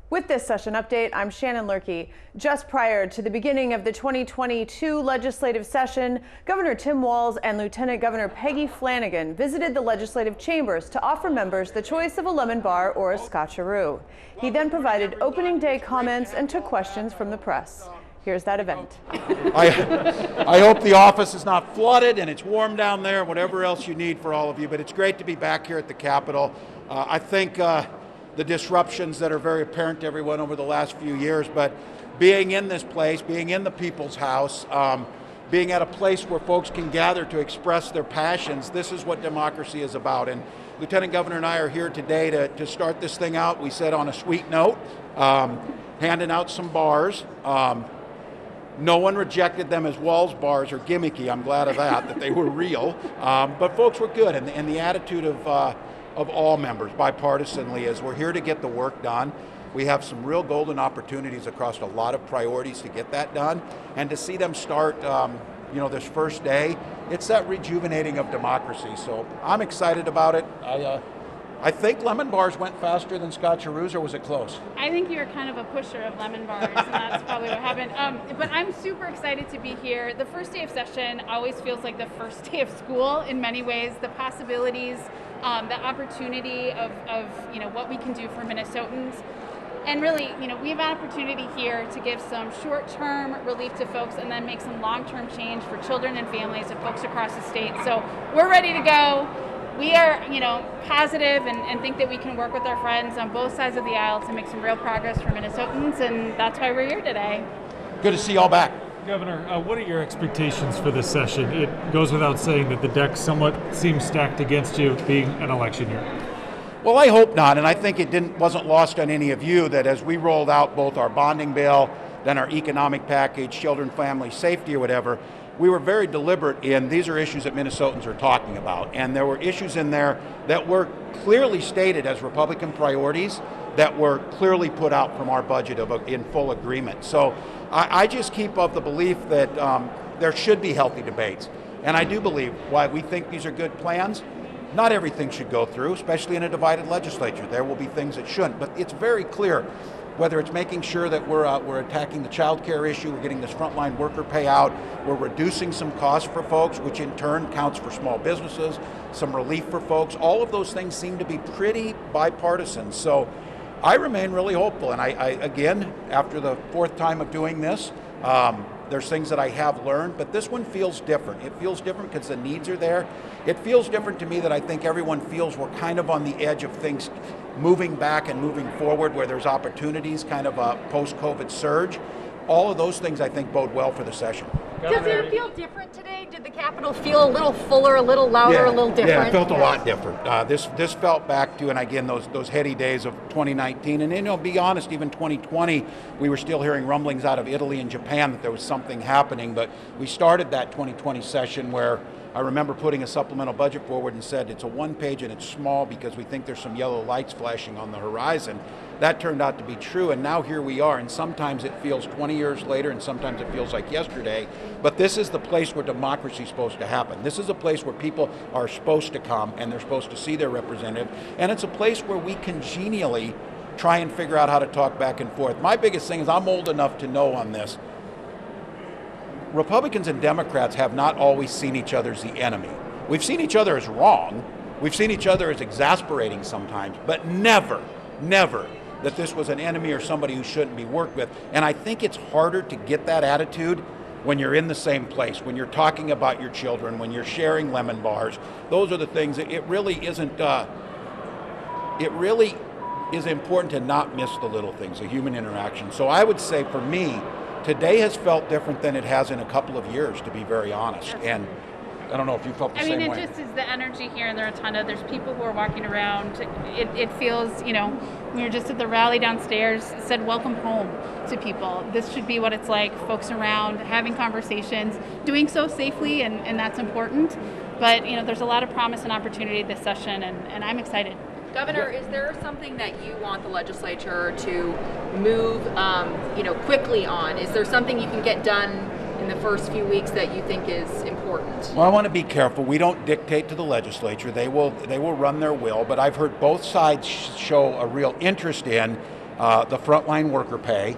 With this session update, I'm Shannon Lurkey. Just prior to the beginning of the 2022 legislative session, Governor Tim Walz and Lieutenant Governor Peggy Flanagan visited the legislative chambers to offer members the choice of a lemon bar or a Scotcheroo. He then provided opening day comments and took questions from the press. Here's that event. I hope the office is not flooded and it's warm down there, whatever else you need for all of you, but it's great to be back here at the Capitol. I think the disruptions that are very apparent to everyone over the last few years, but being in this place, being in the People's House, being at a place where folks can gather to express their passions, this is what democracy is about. And Lieutenant Governor and I are here today to start this thing out, we said on a sweet note, handing out some bars. No one rejected them as Walz bars or gimmicky. I'm glad of that they were real. But folks were good, and the attitude of all members, bipartisanly, is we're here to get the work done. We have some real golden opportunities across a lot of priorities to get that done, and to see them start, this first day, it's that rejuvenating of democracy. So I'm excited about it. I think lemon bars went faster than Scotcheroos, or was it close? I think you're kind of a pusher of lemon bars, and that's probably what happened. But I'm super excited to be here. The first day of session always feels like the first day of school in many ways. The possibilities, the opportunity of what we can do for Minnesotans. And really, we have an opportunity here to give some short-term relief to folks and then make some long-term change for children and families of folks across the state. So we're ready to go. We are, positive and think that we can work with our friends on both sides of the aisle to make some real progress for Minnesotans, and that's why we're here today. Good to see you all back. Governor, what are your expectations for this session? It goes without saying that the deck somewhat seems stacked against you being an election year. Well, I hope not, and I think it wasn't lost on any of you that as we rolled out both our bonding bill, then our economic package, children, family safety, or whatever, we were very deliberate in these are issues that Minnesotans are talking about. And there were issues in there that were clearly stated as Republican priorities that were clearly put out from our budget in full agreement. So I just keep of the belief that there should be healthy debates. And I do believe why we think these are good plans. Not everything should go through, especially in a divided legislature. There will be things that shouldn't, but it's very clear whether it's making sure that we're attacking the child care issue, we're getting this frontline worker payout, we're reducing some costs for folks, which in turn counts for small businesses, some relief for folks. All of those things seem to be pretty bipartisan. So I remain really hopeful. And I again, after the fourth time of doing this, there's things that I have learned, but this one feels different. It feels different because the needs are there. It feels different to me that I think everyone feels we're kind of on the edge of things moving back and moving forward, where there's opportunities, kind of a post-COVID surge. All of those things I think bode well for the session. Does it feel different today? Did the Capitol feel a little fuller, a little louder, a little different? Yeah, it felt a lot different. This felt back to, and again, those heady days of 2019. And be honest, even 2020, we were still hearing rumblings out of Italy and Japan that there was something happening. But we started that 2020 session where I remember putting a supplemental budget forward and said it's a one page and it's small because we think there's some yellow lights flashing on the horizon. That turned out to be true, and now here we are, and sometimes it feels 20 years later and sometimes it feels like yesterday, but this is the place where democracy is supposed to happen. This is a place where people are supposed to come and they're supposed to see their representative, and it's a place where we congenially try and figure out how to talk back and forth. My biggest thing is I'm old enough to know on this, Republicans and Democrats have not always seen each other as the enemy. We've seen each other as wrong, we've seen each other as exasperating sometimes, but never that this was an enemy or somebody who shouldn't be worked with. And I think it's harder to get that attitude when you're in the same place, when you're talking about your children, when you're sharing lemon bars. Those are the things that it really is important to not miss the little things, the human interaction. So I would say for me, today has felt different than it has in a couple of years, to be very honest. And I don't know if you felt the same way. I mean, it just is the energy here in the rotunda. There's people who are walking around. It feels, we were just at the rally downstairs, it said welcome home to people. This should be what it's like, folks around, having conversations, doing so safely, and that's important. But, there's a lot of promise and opportunity this session, and I'm excited. Governor, is there something that you want the legislature to move, quickly on? Is there something you can get done in the first few weeks that you think is important? Well, I want to be careful. We don't dictate to the legislature. They will run their will, but I've heard both sides show a real interest in the frontline worker pay,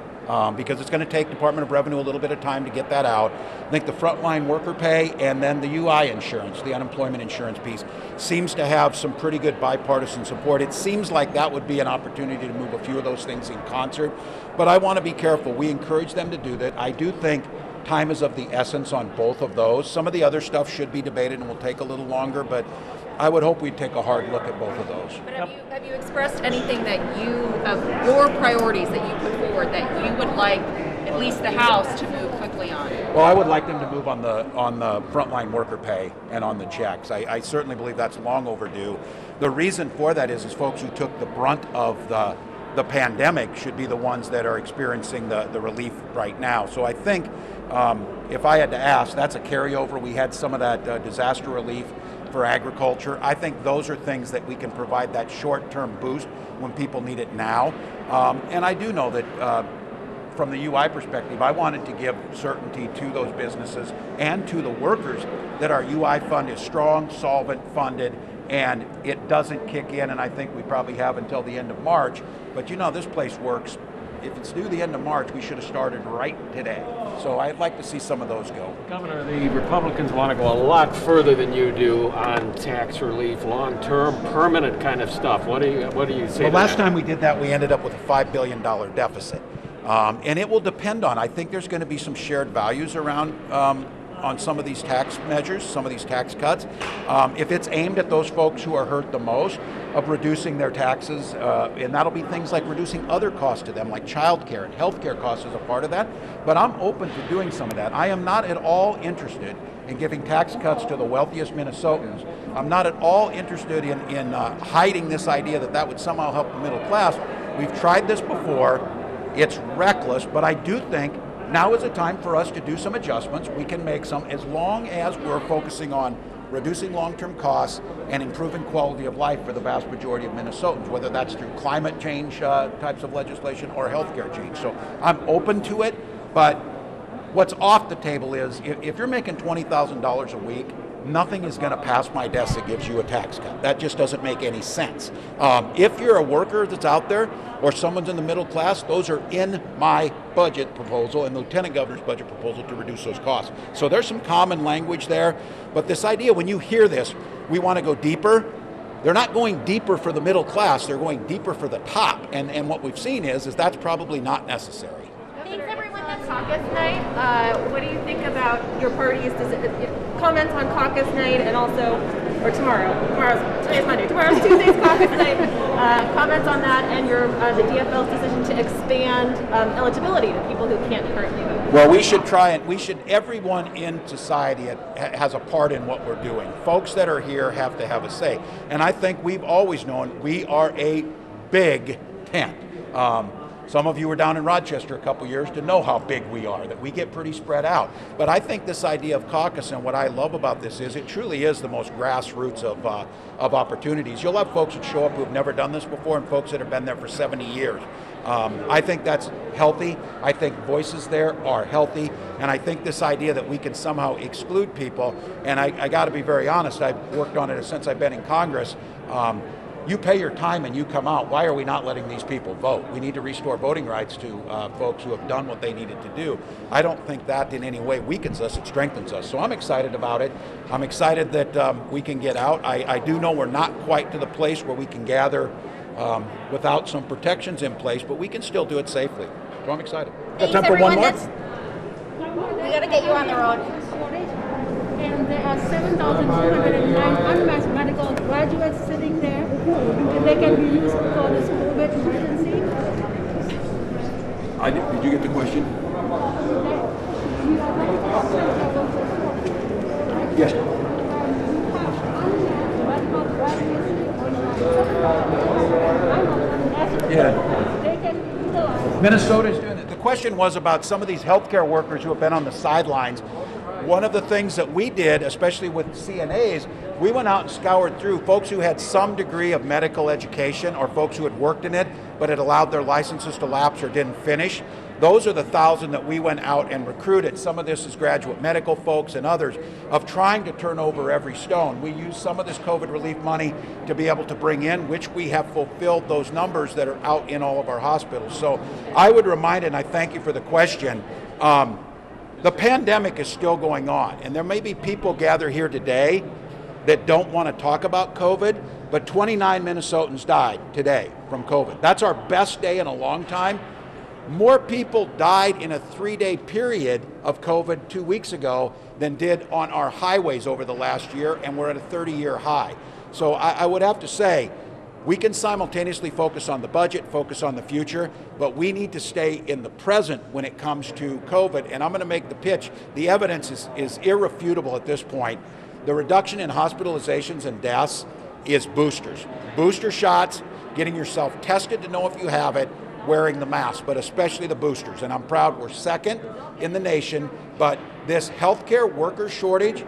because it's going to take Department of Revenue a little bit of time to get that out. I think the frontline worker pay and then the UI insurance, the unemployment insurance piece, seems to have some pretty good bipartisan support. It seems like that would be an opportunity to move a few of those things in concert, but I want to be careful. We encourage them to do that. I do think time is of the essence on both of those. Some of the other stuff should be debated and will take a little longer, but I would hope we'd take a hard look at both of those. But have you expressed anything that of your priorities that you put forward that you would like at least the House to move quickly on? Well, I would like them to move on the frontline worker pay and on the checks. I certainly believe that's long overdue. The reason for that is folks who took the brunt of the pandemic should be the ones that are experiencing the relief right now. So I think if I had to ask, that's a carryover. We had some of that disaster relief for agriculture. I think those are things that we can provide that short-term boost when people need it now. And I do know that from the UI perspective, I wanted to give certainty to those businesses and to the workers that our UI fund is strong, solvent, funded, and it doesn't kick in, and I think we probably have until the end of March. But this place works. If it's due the end of March, we should have started right today. So I'd like to see some of those go. Governor, the Republicans want to go a lot further than you do on tax relief, long-term, permanent kind of stuff. What do you say? Well, last time we did that, we ended up with a $5 billion deficit. And it will depend on, I think there's going to be some shared values around on some of these tax measures, some of these tax cuts. If it's aimed at those folks who are hurt the most, of reducing their taxes, and that'll be things like reducing other costs to them, like childcare and healthcare costs as a part of that. But I'm open to doing some of that. I am not at all interested in giving tax cuts to the wealthiest Minnesotans. I'm not at all interested in hiding this idea that that would somehow help the middle class. We've tried this before. It's reckless, but I do think now is a time for us to do some adjustments. We can make some, as long as we're focusing on reducing long-term costs and improving quality of life for the vast majority of Minnesotans, whether that's through climate change types of legislation or healthcare change. So I'm open to it, but what's off the table is if you're making $20,000 a week, nothing is going to pass my desk that gives you a tax cut. That just doesn't make any sense. If you're a worker that's out there or someone's in the middle class, those are in my budget proposal and the Lieutenant Governor's budget proposal to reduce those costs. So there's some common language there, but this idea, when you hear this, we want to go deeper. They're not going deeper for the middle class, they're going deeper for the top. And what we've seen is that's probably not necessary. Thanks everyone. That's caucus night. What do you think about your party's comments on caucus night and also, or today's Monday, tomorrow's Tuesday's caucus night, comments on that and the DFL's decision to expand eligibility to people who can't currently vote? Well, everyone in society has a part in what we're doing. Folks that are here have to have a say. And I think we've always known we are a big tent. Some of you were down in Rochester a couple years to know how big we are, that we get pretty spread out. But I think this idea of caucus, and what I love about this is it truly is the most grassroots of opportunities. You'll have folks that show up who have never done this before and folks that have been there for 70 years. I think that's healthy. I think voices there are healthy. And I think this idea that we can somehow exclude people, and I got to be very honest, I've worked on it since I've been in Congress. You pay your time and you come out. Why are we not letting these people vote? We need to restore voting rights to folks who have done what they needed to do. I don't think that in any way weakens us, it strengthens us. So I'm excited about it. I'm excited that we can get out. I do know we're not quite to the place where we can gather without some protections in place, but we can still do it safely. So I'm excited. Thanks, Got time for one more? We got to get you on the road. And there are 7,209 unmatched medical graduates sitting there, and they can be used for this COVID emergency. Did you get the question? Yes. Yeah. They can be utilized. Minnesota's doing it. The question was about some of these healthcare workers who have been on the sidelines. One of the things that we did, especially with CNAs, we went out and scoured through folks who had some degree of medical education or folks who had worked in it, but had allowed their licenses to lapse or didn't finish. Those are the 1,000 that we went out and recruited. Some of this is graduate medical folks and others of trying to turn over every stone. We use some of this COVID relief money to be able to bring in, which we have fulfilled those numbers that are out in all of our hospitals. So I would remind, and I thank you for the question, the pandemic is still going on, and there may be people gathered here today that don't want to talk about COVID, but 29 Minnesotans died today from COVID. That's our best day in a long time. More people died in a 3-day period of COVID 2 weeks ago than did on our highways over the last year, and we're at a 30-year high. So I would have to say, we can simultaneously focus on the budget, focus on the future, but we need to stay in the present when it comes to COVID. And I'm going to make the pitch. The evidence is irrefutable at this point. The reduction in hospitalizations and deaths is boosters. Booster shots, getting yourself tested to know if you have it, wearing the mask, but especially the boosters. And I'm proud we're second in the nation, but this healthcare worker shortage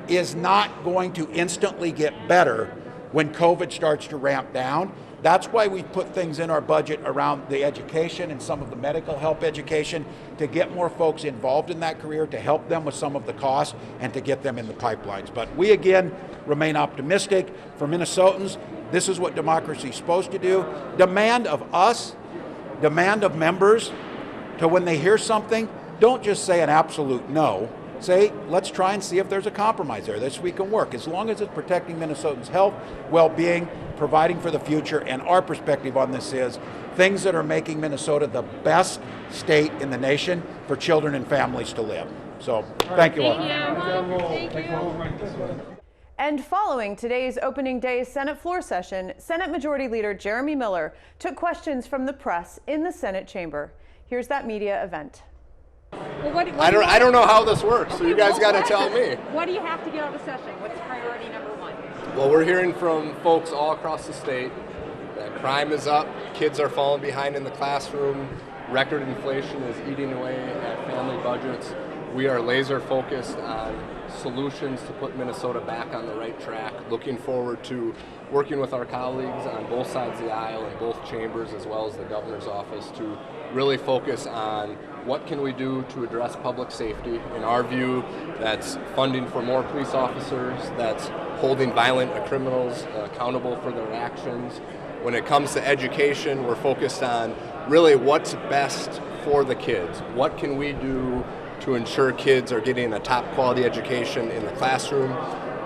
is not going to instantly get better when COVID starts to ramp down. That's why we put things in our budget around the education and some of the medical help education to get more folks involved in that career, to help them with some of the costs and to get them in the pipelines. But we again remain optimistic. For Minnesotans, this is what democracy is supposed to do. Demand of us, demand of members, to when they hear something, don't just say an absolute no. Say, let's try and see if there's a compromise there. This we can work. As long as it's protecting Minnesotans' health, well-being, providing for the future, and our perspective on this is things that are making Minnesota the best state in the nation for children and families to live. So, thank you all. Thank you. And following today's opening day Senate floor session, Senate Majority Leader Jeremy Miller took questions from the press in the Senate chamber. Here's that media event. Well, I don't know how this works, so you guys got to tell me. What do you have to get out of session? What's priority number one? Well, we're hearing from folks all across the state that crime is up, kids are falling behind in the classroom, record inflation is eating away at family budgets. We are laser focused on solutions to put Minnesota back on the right track. Looking forward to working with our colleagues on both sides of the aisle in both chambers as well as the governor's office to really focus on what can we do to address public safety. In our view, that's funding for more police officers, that's holding violent criminals accountable for their actions. When it comes to education, we're focused on really what's best for the kids. What can we do to ensure kids are getting a top quality education in the classroom?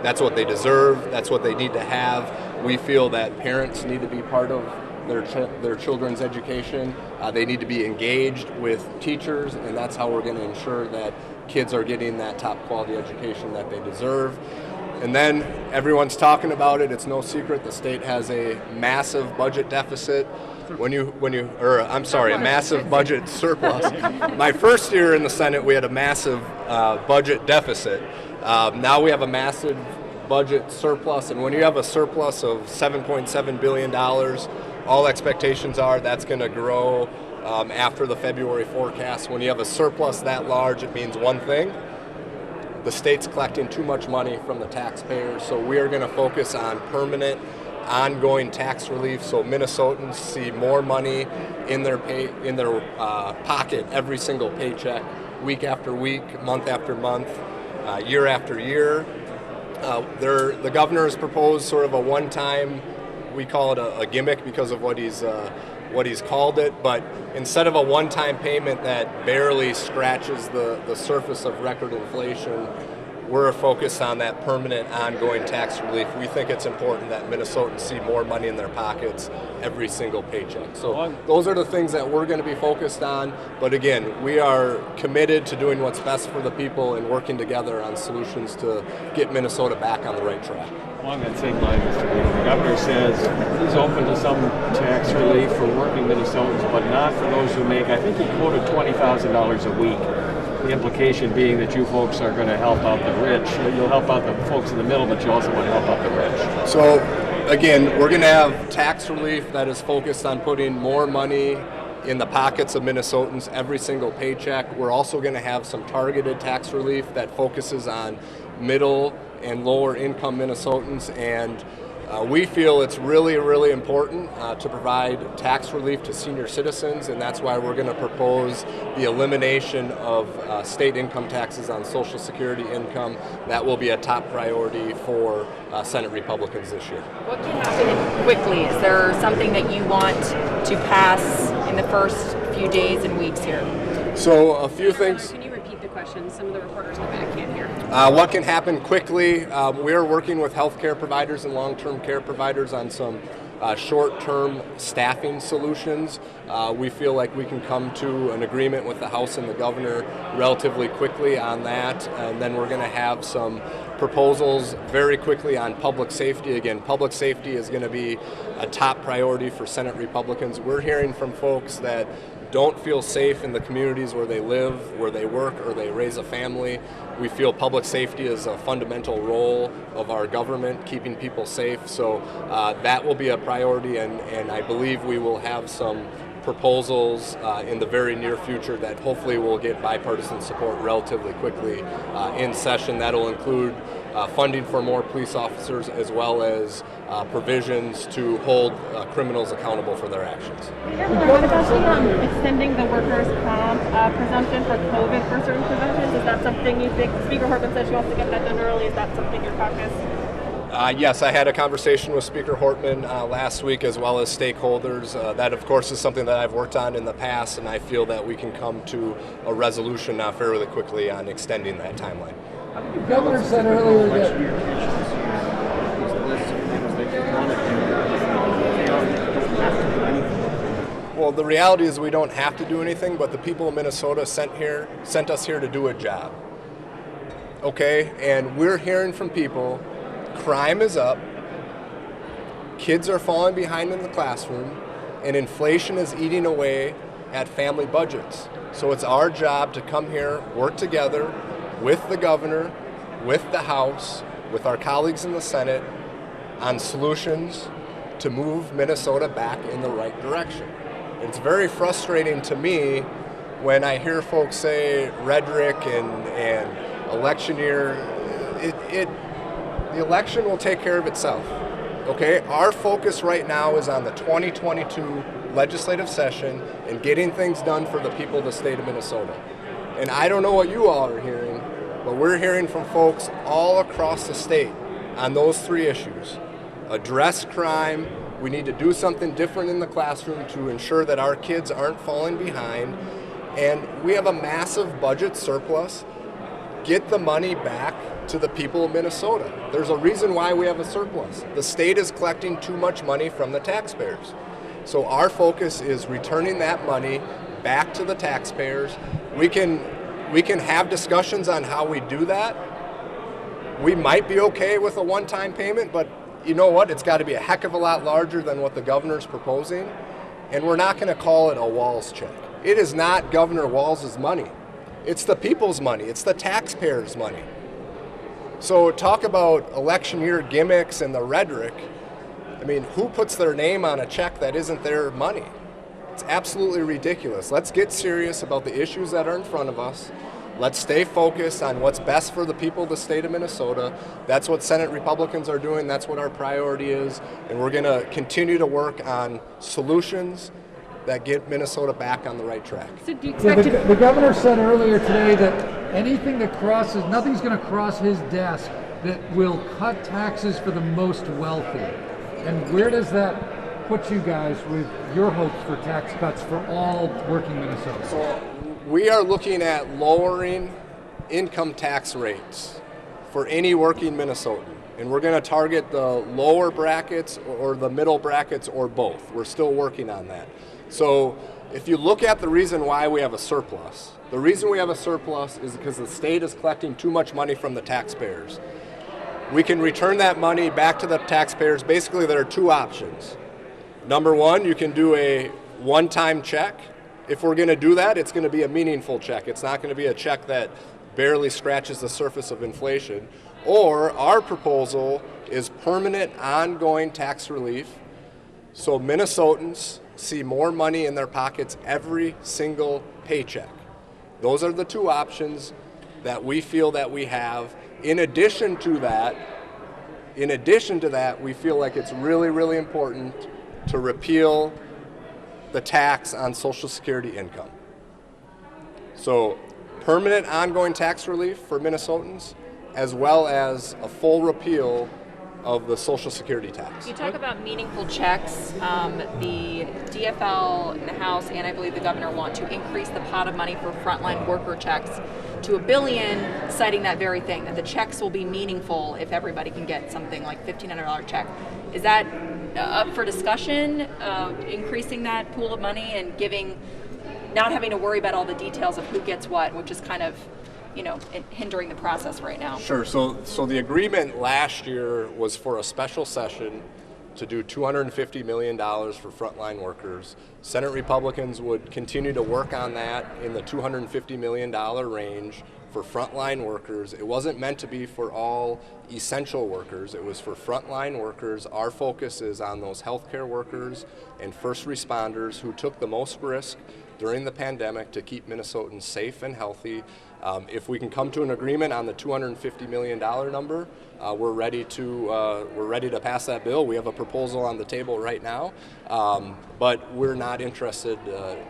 That's what they deserve, that's what they need to have. We feel that parents need to be part of their children's education. They need to be engaged with teachers, and that's how we're going to ensure that kids are getting that top quality education that they deserve. And then everyone's talking about it. It's no secret the state has a massive budget deficit. A massive budget surplus. My first year in the Senate, we had a massive budget deficit. Now we have a massive budget surplus, and when you have a surplus of $7.7 billion, all expectations are that's going to grow after the February forecast. When you have a surplus that large, it means one thing: the state's collecting too much money from the taxpayers. So we are going to focus on permanent, ongoing tax relief, so Minnesotans see more money in their pocket every single paycheck, week after week, month after month, year after year. The governor has proposed sort of a one-time, we call it a gimmick because of what he's called it, but instead of a one-time payment that barely scratches the surface of record inflation, we're focused on that permanent, ongoing tax relief. We think it's important that Minnesotans see more money in their pockets every single paycheck. So those are the things that we're going to be focused on. But again, we are committed to doing what's best for the people and working together on solutions to get Minnesota back on the right track. Along that same line, Mr. Leader, the governor says he's open to some tax relief for working Minnesotans, but not for those who make, I think he quoted $20,000 a week. The implication being that you folks are going to help out the rich. You'll help out the folks in the middle, but you also want to help out the rich. So, again, we're going to have tax relief that is focused on putting more money in the pockets of Minnesotans every single paycheck. We're also going to have some targeted tax relief that focuses on middle and lower income Minnesotans, and We feel it's really, really important to provide tax relief to senior citizens, and that's why we're going to propose the elimination of state income taxes on Social Security income. That will be a top priority for Senate Republicans this year. What can happen quickly? Is there something that you want to pass in the first few days and weeks here? So a few things. Can you repeat the question? Some of the reporters in the back can't hear. What can happen quickly? We're working with healthcare providers and long-term care providers on some short-term staffing solutions. We feel like we can come to an agreement with the House and the governor relatively quickly on that, and then we're going to have some proposals very quickly on public safety. Again, public safety is going to be a top priority for Senate Republicans. We're hearing from folks that don't feel safe in the communities where they live, where they work, or they raise a family. We feel public safety is a fundamental role of our government, keeping people safe. So that will be a priority, and I believe we will have some proposals in the very near future that hopefully will get bipartisan support relatively quickly in session. That'll include funding for more police officers, as well as provisions to hold criminals accountable for their actions. What about extending the workers' comp presumption for COVID for certain presumptions? Is that something you think? Speaker Hortman said she wants to get that done early. Is that something your caucus? Yes, I had a conversation with Speaker Hortman last week, as well as stakeholders. That, of course, is something that I've worked on in the past, and I feel that we can come to a resolution fairly quickly on extending that timeline. The governor said earlier that well, the reality is we don't have to do anything, but the people of Minnesota sent us here to do a job. Okay, and we're hearing from people. Crime is up, kids are falling behind in the classroom, and inflation is eating away at family budgets. So it's our job to come here, work together with the governor, with the House, with our colleagues in the Senate on solutions to move Minnesota back in the right direction. It's very frustrating to me when I hear folks say rhetoric and election year. The election will take care of itself, okay? Our focus right now is on the 2022 legislative session and getting things done for the people of the state of Minnesota. And I don't know what you all are hearing, but we're hearing from folks all across the state on those three issues. Address crime. We need to do something different in the classroom to ensure that our kids aren't falling behind. And we have a massive budget surplus. Get the money back to the people of Minnesota. There's a reason why we have a surplus. The state is collecting too much money from the taxpayers. So our focus is returning that money back to the taxpayers. We can have discussions on how we do that. We might be okay with a one-time payment, but you know what? It's got to be a heck of a lot larger than what the governor's proposing. And we're not going to call it a Walz check. It is not Governor Walz's money. It's the people's money. It's the taxpayers' money. So talk about election year gimmicks and the rhetoric. I mean, who puts their name on a check that isn't their money? It's absolutely ridiculous. Let's get serious about the issues that are in front of us. Let's stay focused on what's best for the people of the state of Minnesota. That's what Senate Republicans are doing. That's what our priority is. And we're going to continue to work on solutions that get Minnesota back on the right track. So do you expect the governor said earlier today that anything that crosses, nothing's going to cross his desk that will cut taxes for the most wealthy. And where does that put you guys with your hopes for tax cuts for all working Minnesotans? So we are looking at lowering income tax rates for any working Minnesotan. And we're going to target the lower brackets or the middle brackets or both. We're still working on that. So if you look at the reason why we have a surplus, the reason we have a surplus is because the state is collecting too much money from the taxpayers. We can return that money back to the taxpayers. Basically, there are two options. Number one, you can do a one-time check. If we're going to do that, it's going to be a meaningful check. It's not going to be a check that barely scratches the surface of inflation. Or our proposal is permanent, ongoing tax relief, so Minnesotans see more money in their pockets every single paycheck. Those are the two options that we feel that we have. In addition to that, In addition to that, we feel like it's really, really important to repeal the tax on Social Security income. So permanent ongoing tax relief for Minnesotans, as well as a full repeal of the Social Security tax. You talk about meaningful checks. The DFL in the House and I believe the governor want to increase the pot of money for frontline worker checks to $1 billion, citing that very thing, that the checks will be meaningful if everybody can get something like $1,500 check. Is that up for discussion, increasing that pool of money and not having to worry about all the details of who gets what, which is kind of hindering the process right now? Sure. So the agreement last year was for a special session to do $250 million for frontline workers. Senate Republicans would continue to work on that in the $250 million range for frontline workers. It wasn't meant to be for all essential workers. It was for frontline workers. Our focus is on those healthcare workers and first responders who took the most risk during the pandemic to keep Minnesotans safe and healthy. If we can come to an agreement on the $250 million number, we're ready to pass that bill. We have a proposal on the table right now, but we're not interested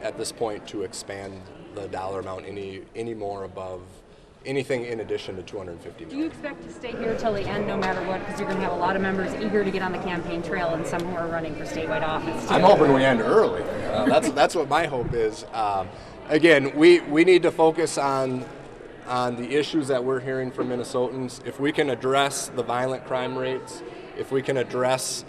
at this point to expand the dollar amount any more above anything in addition to $250 million. Do you expect to stay here till the end, no matter what? Because you're going to have a lot of members eager to get on the campaign trail, and some who are running for statewide office. I'm hoping we end early. That's what my hope is. Again, we need to focus on the issues that we're hearing from Minnesotans. If we can address the violent crime rates, if we can address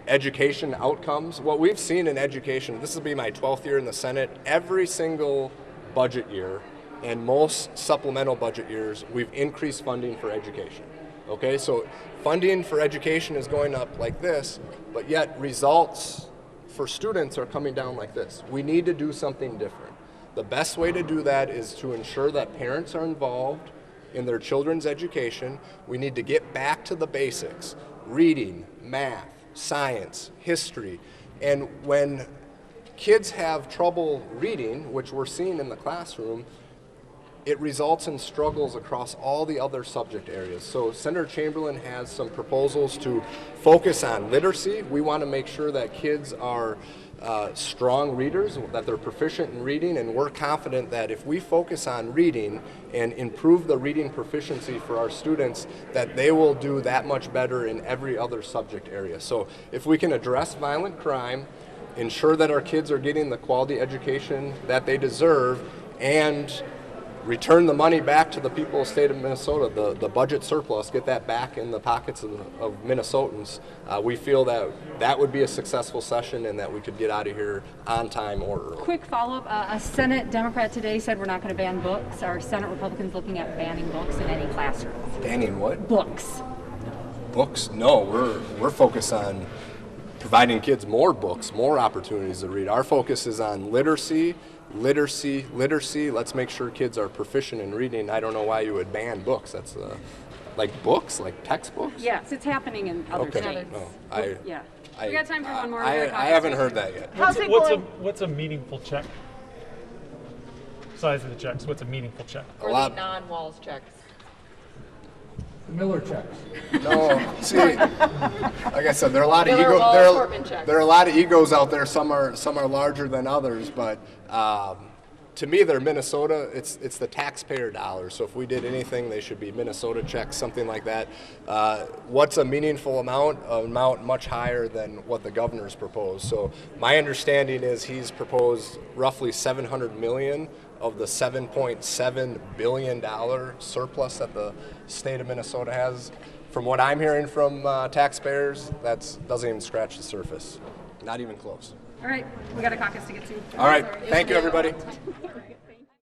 education outcomes, what we've seen in education, this will be my 12th year in the Senate, every single budget year and most supplemental budget years, we've increased funding for education. Okay, so funding for education is going up like this, but yet results for students are coming down like this. We need to do something different. The best way to do that is to ensure that parents are involved in their children's education. We need to get back to the basics: reading, math, science, history. And when kids have trouble reading, which we're seeing in the classroom, it results in struggles across all the other subject areas. So Senator Chamberlain has some proposals to focus on literacy. We want to make sure that kids are strong readers, that they're proficient in reading, and we're confident that if we focus on reading and improve the reading proficiency for our students, that they will do that much better in every other subject area. So if we can address violent crime, ensure that our kids are getting the quality education that they deserve, and return the money back to the people of the state of Minnesota, the budget surplus, get that back in the pockets of Minnesotans, we feel that would be a successful session and that we could get out of here on time or early. Quick follow-up, a Senate Democrat today said we're not going to ban books. Are Senate Republicans looking at banning books in any classroom? Banning what? Books. Books? No, we're focused on providing kids more books, more opportunities to read. Our focus is on literacy. Let's make sure kids are proficient in reading. I don't know why you would ban books. That's like books, like textbooks? Yes, it's happening in other states. No, we got time for one more. I haven't heard that yet. What's a meaningful check? Size of the checks. What's a meaningful check? Or the non-Walz checks. Miller checks. No, see, like I said, there are a lot of egos. There are a lot of egos out there. Some are larger than others, but to me, they're Minnesota. It's the taxpayer dollars. So if we did anything, they should be Minnesota checks, something like that. What's a meaningful amount? An amount much higher than what the governor's proposed. So my understanding is he's proposed roughly $700 million of the $7.7 billion surplus that the state of Minnesota has. From what I'm hearing from taxpayers, that doesn't even scratch the surface. Not even close. All right, we got a caucus to get to. All right, thank you, everybody.